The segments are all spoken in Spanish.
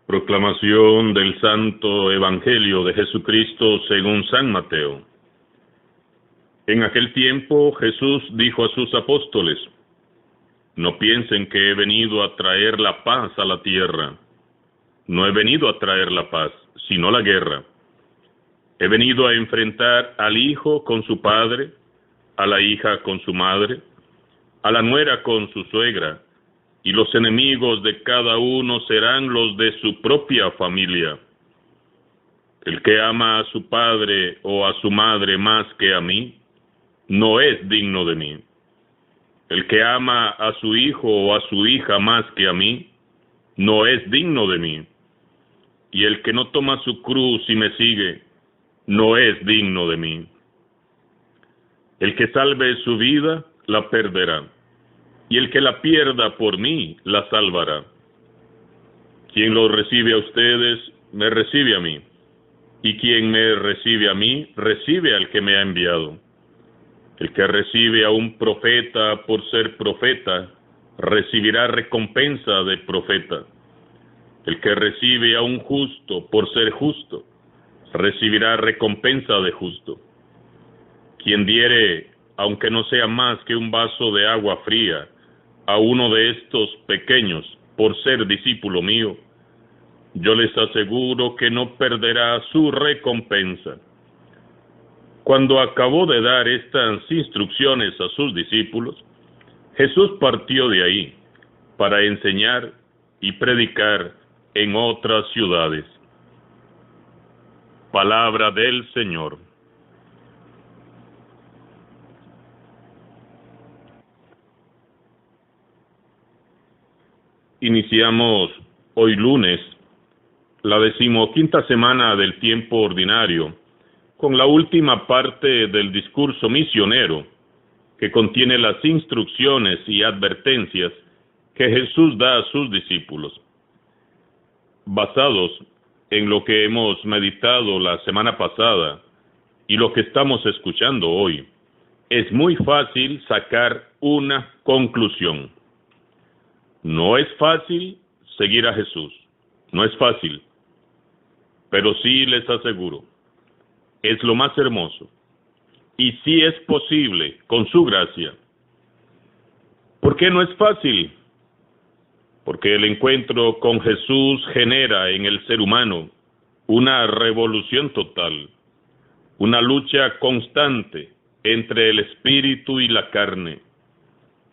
Proclamación del Santo Evangelio de Jesucristo según San Mateo. En aquel tiempo Jesús dijo a sus apóstoles: No piensen que he venido a traer la paz a la tierra. No he venido a traer la paz, sino la guerra. He venido a enfrentar al hijo con su padre, a la hija con su madre, a la nuera con su suegra, y los enemigos de cada uno serán los de su propia familia. El que ama a su padre o a su madre más que a mí, no es digno de mí. El que ama a su hijo o a su hija más que a mí, no es digno de mí. Y el que no toma su cruz y me sigue, no es digno de mí. El que salve su vida, la perderá. Y el que la pierda por mí, la salvará. Quien los recibe a ustedes, me recibe a mí. Y quien me recibe a mí, recibe al que me ha enviado. El que recibe a un profeta por ser profeta, recibirá recompensa de profeta. El que recibe a un justo por ser justo, recibirá recompensa de justo. Quien diere, aunque no sea más que un vaso de agua fría, a uno de estos pequeños, por ser discípulo mío, yo les aseguro que no perderá su recompensa. Cuando acabó de dar estas instrucciones a sus discípulos, Jesús partió de ahí para enseñar y predicar en otras ciudades. Palabra del Señor. Iniciamos hoy lunes la 15ª semana del tiempo ordinario con la última parte del discurso misionero que contiene las instrucciones y advertencias que Jesús da a sus discípulos. Basados en lo que hemos meditado la semana pasada y lo que estamos escuchando hoy, es muy fácil sacar una conclusión. No es fácil seguir a Jesús, no es fácil, pero sí les aseguro, es lo más hermoso, y sí es posible con su gracia. ¿Por qué no es fácil? Porque el encuentro con Jesús genera en el ser humano una revolución total, una lucha constante entre el espíritu y la carne,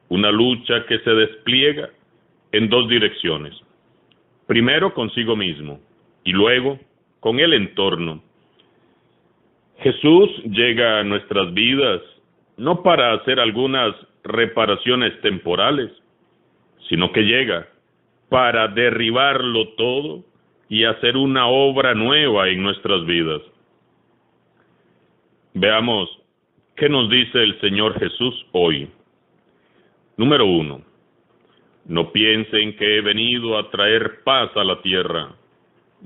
una lucha que se despliega en dos direcciones. Primero consigo mismo y luego con el entorno. Jesús llega a nuestras vidas no para hacer algunas reparaciones temporales, sino que llega para derribarlo todo y hacer una obra nueva en nuestras vidas. Veamos qué nos dice el Señor Jesús hoy. Número 1. No piensen que he venido a traer paz a la tierra.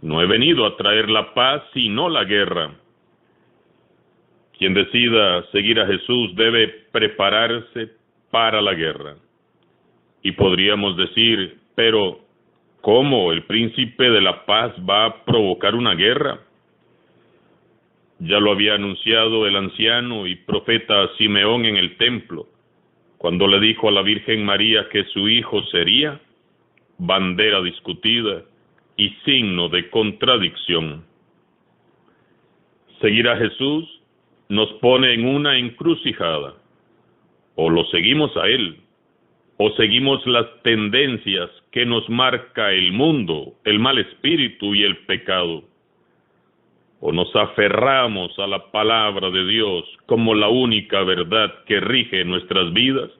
No he venido a traer la paz, sino la guerra. Quien decida seguir a Jesús debe prepararse para la guerra. Y podríamos decir, pero ¿cómo el príncipe de la paz va a provocar una guerra? Ya lo había anunciado el anciano y profeta Simeón en el templo, cuando le dijo a la Virgen María que su hijo sería bandera discutida y signo de contradicción. Seguir a Jesús nos pone en una encrucijada. O lo seguimos a Él, o seguimos las tendencias que nos marca el mundo, el mal espíritu y el pecado. O nos aferramos a la palabra de Dios como la única verdad que rige nuestras vidas,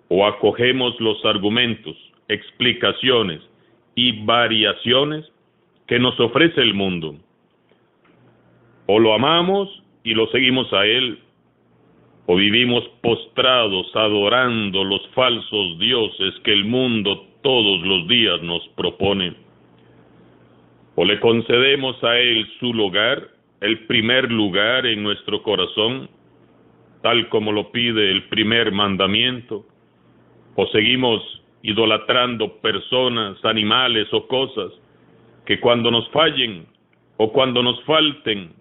o acogemos los argumentos, explicaciones y variaciones que nos ofrece el mundo. O lo amamos y lo seguimos a Él, o vivimos postrados adorando los falsos dioses que el mundo todos los días nos propone. O le concedemos a Él su lugar, el primer lugar en nuestro corazón, tal como lo pide el primer mandamiento, o seguimos idolatrando personas, animales o cosas que cuando nos fallen o cuando nos falten,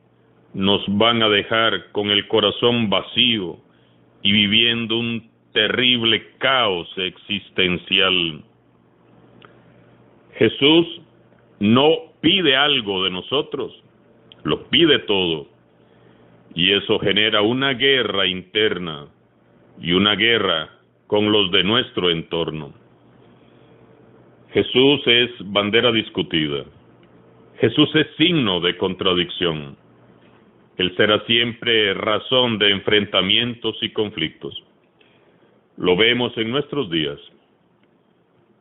nos van a dejar con el corazón vacío y viviendo un terrible caos existencial. Jesús no pide algo de nosotros, lo pide todo. Y eso genera una guerra interna y una guerra con los de nuestro entorno. Jesús es bandera discutida. Jesús es signo de contradicción. Él será siempre razón de enfrentamientos y conflictos. Lo vemos en nuestros días.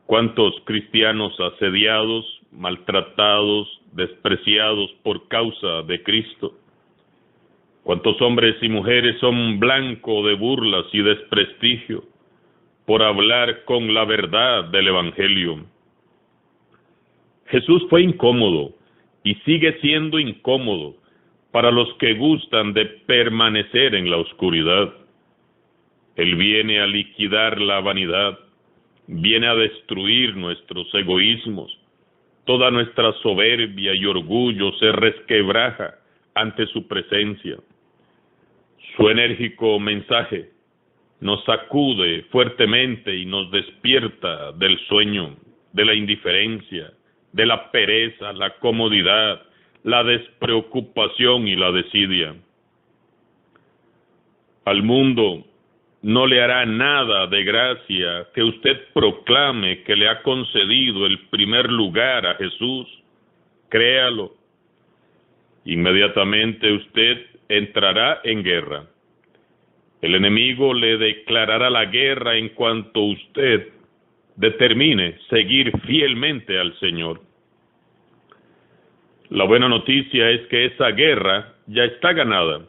¿Cuántos cristianos asediados, maltratados, despreciados por causa de Cristo? ¿Cuántos hombres y mujeres son blanco de burlas y desprestigio por hablar con la verdad del Evangelio? Jesús fue incómodo y sigue siendo incómodo para los que gustan de permanecer en la oscuridad. Él viene a liquidar la vanidad, viene a destruir nuestros egoísmos. Toda nuestra soberbia y orgullo se resquebraja ante su presencia. Su enérgico mensaje nos sacude fuertemente y nos despierta del sueño, de la indiferencia, de la pereza, la comodidad, la despreocupación y la desidia. Al mundo no le hará nada de gracia que usted proclame que le ha concedido el primer lugar a Jesús. Créalo. Inmediatamente usted entrará en guerra. El enemigo le declarará la guerra en cuanto usted determine seguir fielmente al Señor. La buena noticia es que esa guerra ya está ganada.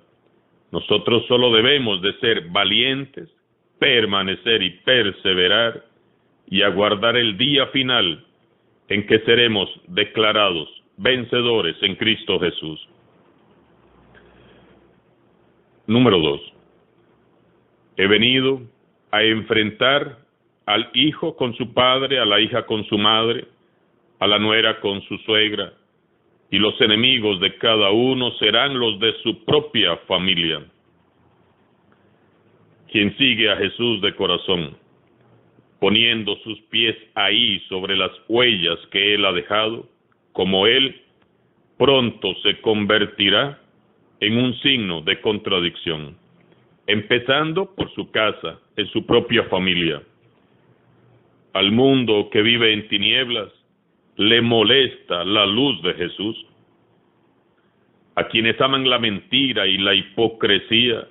Nosotros solo debemos de ser valientes, permanecer y perseverar y aguardar el día final en que seremos declarados vencedores en Cristo Jesús. Número 2. He venido a enfrentar al hijo con su padre, a la hija con su madre, a la nuera con su suegra, y los enemigos de cada uno serán los de su propia familia. Quien sigue a Jesús de corazón, poniendo sus pies ahí sobre las huellas que Él ha dejado, como Él, pronto se convertirá en un signo de contradicción, empezando por su casa, en su propia familia. Al mundo que vive en tinieblas, le molesta la luz de Jesús. A quienes aman la mentira y la hipocresía,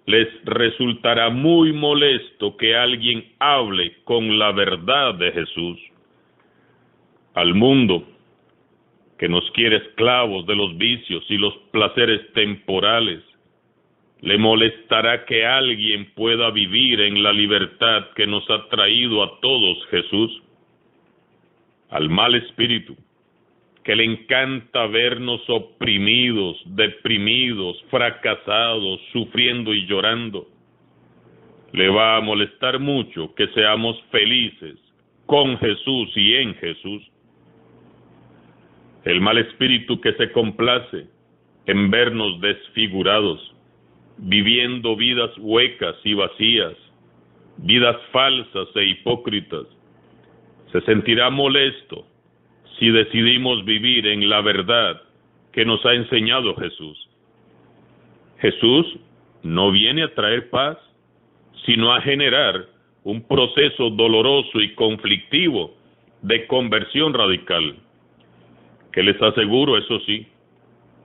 les resultará muy molesto que alguien hable con la verdad de Jesús. Al mundo que nos quiere esclavos de los vicios y los placeres temporales, le molestará que alguien pueda vivir en la libertad que nos ha traído a todos Jesús. Al mal espíritu, que le encanta vernos oprimidos, deprimidos, fracasados, sufriendo y llorando, le va a molestar mucho que seamos felices con Jesús y en Jesús. El mal espíritu que se complace en vernos desfigurados, viviendo vidas huecas y vacías, vidas falsas e hipócritas, se sentirá molesto si decidimos vivir en la verdad que nos ha enseñado Jesús. Jesús no viene a traer paz, sino a generar un proceso doloroso y conflictivo de conversión radical, que les aseguro, eso sí,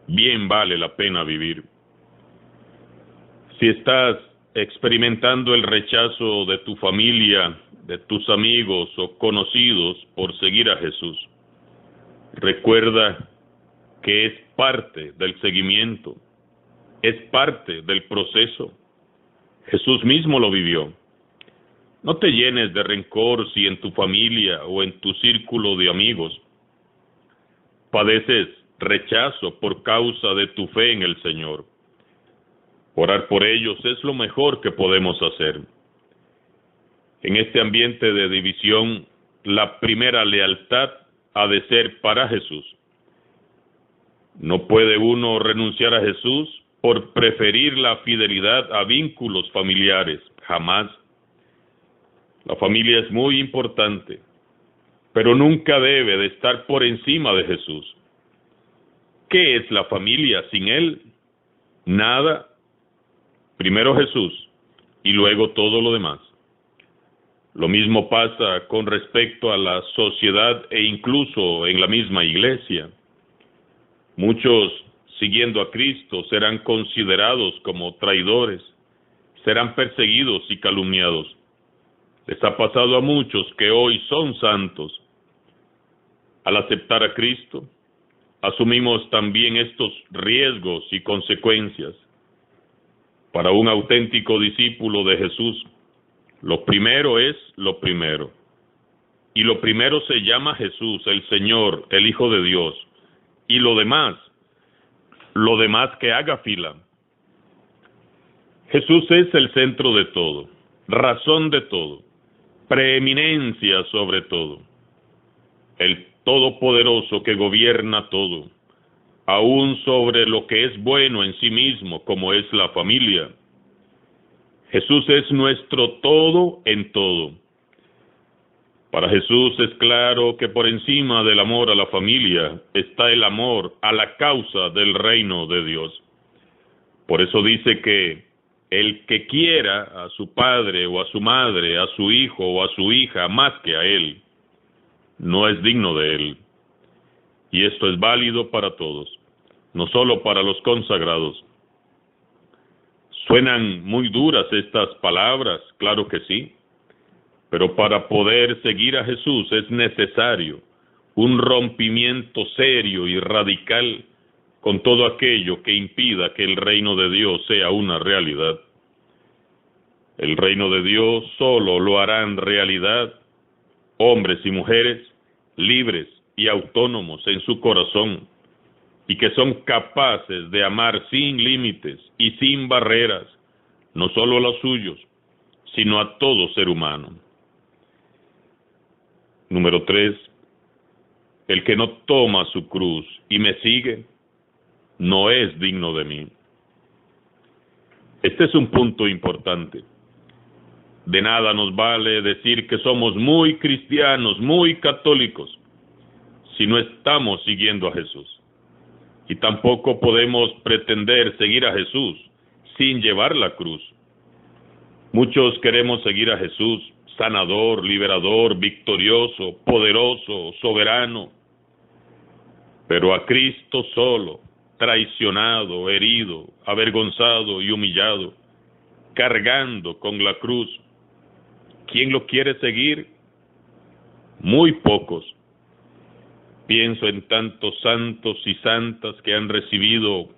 bien vale la pena vivir. Si estás experimentando el rechazo de tu familia, de tus amigos o conocidos por seguir a Jesús, recuerda que es parte del seguimiento, es parte del proceso. Jesús mismo lo vivió. No te llenes de rencor si en tu familia o en tu círculo de amigos padeces rechazo por causa de tu fe en el Señor. Orar por ellos es lo mejor que podemos hacer. En este ambiente de división, la primera lealtad ha de ser para Jesús. No puede uno renunciar a Jesús por preferir la fidelidad a vínculos familiares, jamás. La familia es muy importante, pero nunca debe de estar por encima de Jesús. ¿Qué es la familia sin Él? Nada. Primero Jesús y luego todo lo demás. Lo mismo pasa con respecto a la sociedad e incluso en la misma iglesia. Muchos, siguiendo a Cristo, serán considerados como traidores, serán perseguidos y calumniados. Les ha pasado a muchos que hoy son santos. Al aceptar a Cristo, asumimos también estos riesgos y consecuencias. Para un auténtico discípulo de Jesús, lo primero es lo primero. Y lo primero se llama Jesús, el Señor, el Hijo de Dios. Y lo demás que haga fila. Jesús es el centro de todo, razón de todo, preeminencia sobre todo. El Todopoderoso que gobierna todo, aún sobre lo que es bueno en sí mismo, como es la familia. Jesús es nuestro todo en todo. Para Jesús es claro que por encima del amor a la familia está el amor a la causa del reino de Dios. Por eso dice que el que quiera a su padre o a su madre, a su hijo o a su hija más que a él, no es digno de él. Y esto es válido para todos, no solo para los consagrados. Suenan muy duras estas palabras, claro que sí, pero para poder seguir a Jesús es necesario un rompimiento serio y radical con todo aquello que impida que el reino de Dios sea una realidad. El reino de Dios solo lo harán realidad hombres y mujeres libres y autónomos en su corazón y que son capaces de amar sin límites y sin barreras, no solo a los suyos, sino a todo ser humano. Número 3. El que no toma su cruz y me sigue, no es digno de mí. Este es un punto importante. De nada nos vale decir que somos muy cristianos, muy católicos, si no estamos siguiendo a Jesús. Y tampoco podemos pretender seguir a Jesús sin llevar la cruz. Muchos queremos seguir a Jesús, sanador, liberador, victorioso, poderoso, soberano, pero a Cristo solo, traicionado, herido, avergonzado y humillado, cargando con la cruz. ¿Quién lo quiere seguir? Muy pocos. Pienso en tantos santos y santas que han recibido,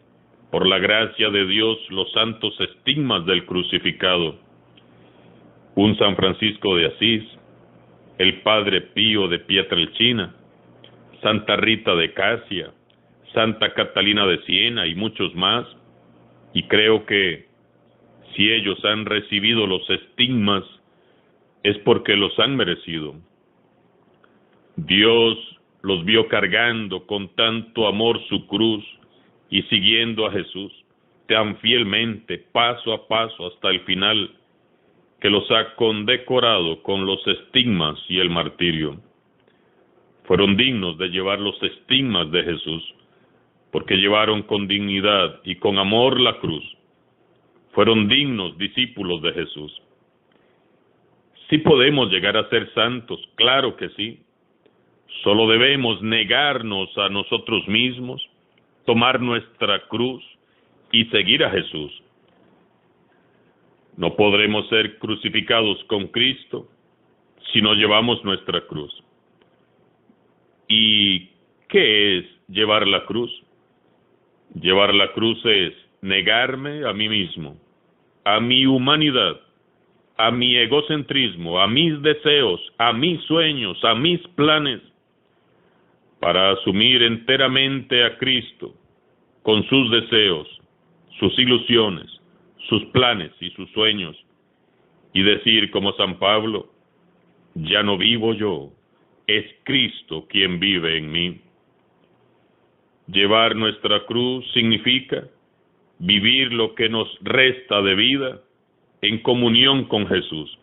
por la gracia de Dios, los santos estigmas del crucificado. Un San Francisco de Asís, el Padre Pío de Pietrelcina, Santa Rita de Casia, Santa Catalina de Siena y muchos más. Y creo que si ellos han recibido los estigmas, es porque los han merecido. Dios los vio cargando con tanto amor su cruz y siguiendo a Jesús tan fielmente, paso a paso hasta el final, que los ha condecorado con los estigmas y el martirio. Fueron dignos de llevar los estigmas de Jesús, porque llevaron con dignidad y con amor la cruz. Fueron dignos discípulos de Jesús. Sí podemos llegar a ser santos, claro que sí. Solo debemos negarnos a nosotros mismos, tomar nuestra cruz y seguir a Jesús. No podremos ser crucificados con Cristo si no llevamos nuestra cruz. ¿Y qué es llevar la cruz? Llevar la cruz es negarme a mí mismo, a mi humanidad, a mi egocentrismo, a mis deseos, a mis sueños, a mis planes, para asumir enteramente a Cristo, con sus deseos, sus ilusiones, sus planes y sus sueños, y decir como San Pablo, ya no vivo yo, es Cristo quien vive en mí. Llevar nuestra cruz significa vivir lo que nos resta de vida en comunión con Jesús,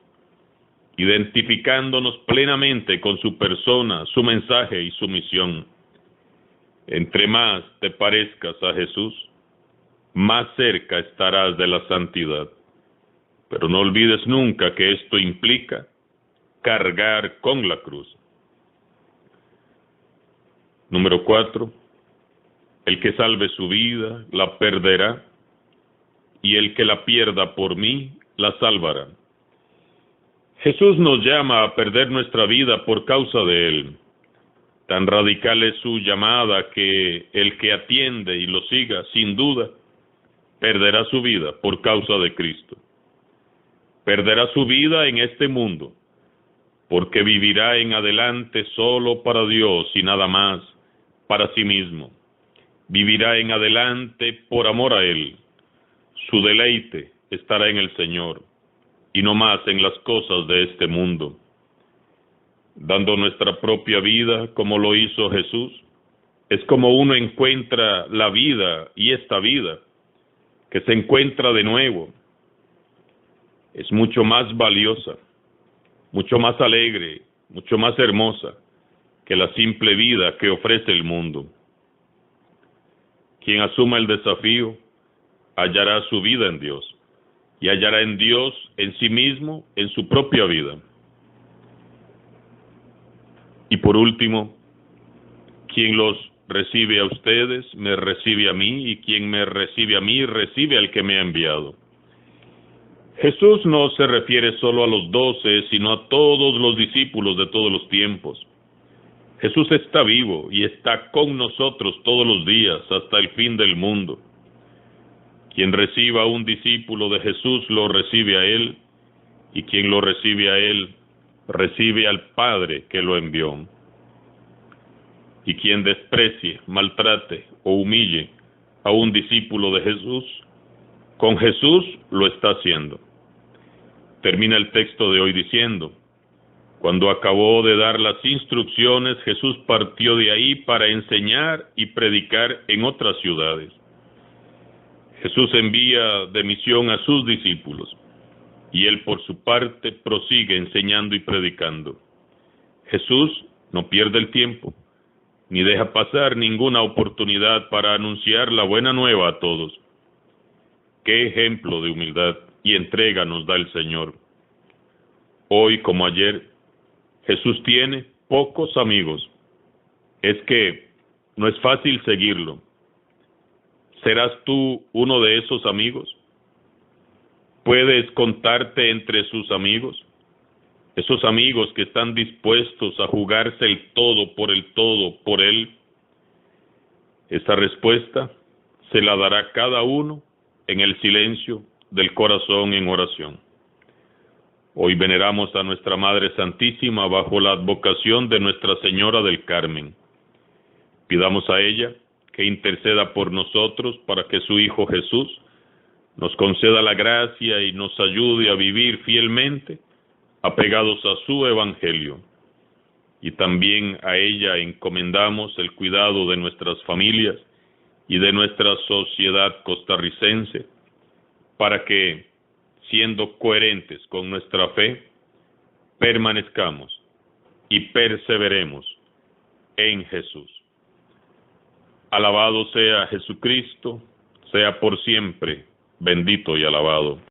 identificándonos plenamente con su persona, su mensaje y su misión. Entre más te parezcas a Jesús, más cerca estarás de la santidad. Pero no olvides nunca que esto implica cargar con la cruz. Número 4. El que salve su vida, la perderá, y el que la pierda por mí, la salvará. Jesús nos llama a perder nuestra vida por causa de Él. Tan radical es su llamada que el que atiende y lo siga, sin duda, perderá su vida por causa de Cristo. Perderá su vida en este mundo, porque vivirá en adelante solo para Dios y nada más para sí mismo. Vivirá en adelante por amor a Él. Su deleite estará en el Señor y no más en las cosas de este mundo. Dando nuestra propia vida como lo hizo Jesús, es como uno encuentra la vida y esta vida, que se encuentra de nuevo. Es mucho más valiosa, mucho más alegre, mucho más hermosa que la simple vida que ofrece el mundo. Quien asuma el desafío hallará su vida en Dios y hallará en Dios, en sí mismo, en su propia vida. Y por último, quien los recibe a ustedes, me recibe a mí, y quien me recibe a mí, recibe al que me ha enviado. Jesús no se refiere solo a los 12, sino a todos los discípulos de todos los tiempos. Jesús está vivo y está con nosotros todos los días hasta el fin del mundo. Quien reciba a un discípulo de Jesús lo recibe a Él, y quien lo recibe a Él, recibe al Padre que lo envió. Y quien desprecie, maltrate o humille a un discípulo de Jesús, con Jesús lo está haciendo. Termina el texto de hoy diciendo: cuando acabó de dar las instrucciones, Jesús partió de ahí para enseñar y predicar en otras ciudades. Jesús envía de misión a sus discípulos, y Él por su parte prosigue enseñando y predicando. Jesús no pierde el tiempo, ni deja pasar ninguna oportunidad para anunciar la buena nueva a todos. Qué ejemplo de humildad y entrega nos da el Señor. Hoy como ayer, Jesús tiene pocos amigos. Es que no es fácil seguirlo. ¿Serás tú uno de esos amigos? ¿Puedes contarte entre sus amigos? Esos amigos que están dispuestos a jugarse el todo por Él. Esa respuesta se la dará cada uno en el silencio del corazón en oración. Hoy veneramos a nuestra Madre Santísima bajo la advocación de Nuestra Señora del Carmen. Pidamos a ella que interceda por nosotros para que su Hijo Jesús nos conceda la gracia y nos ayude a vivir fielmente apegados a su Evangelio. Y también a ella encomendamos el cuidado de nuestras familias y de nuestra sociedad costarricense, para que, siendo coherentes con nuestra fe, permanezcamos y perseveremos en Jesús. Alabado sea Jesucristo, sea por siempre bendito y alabado.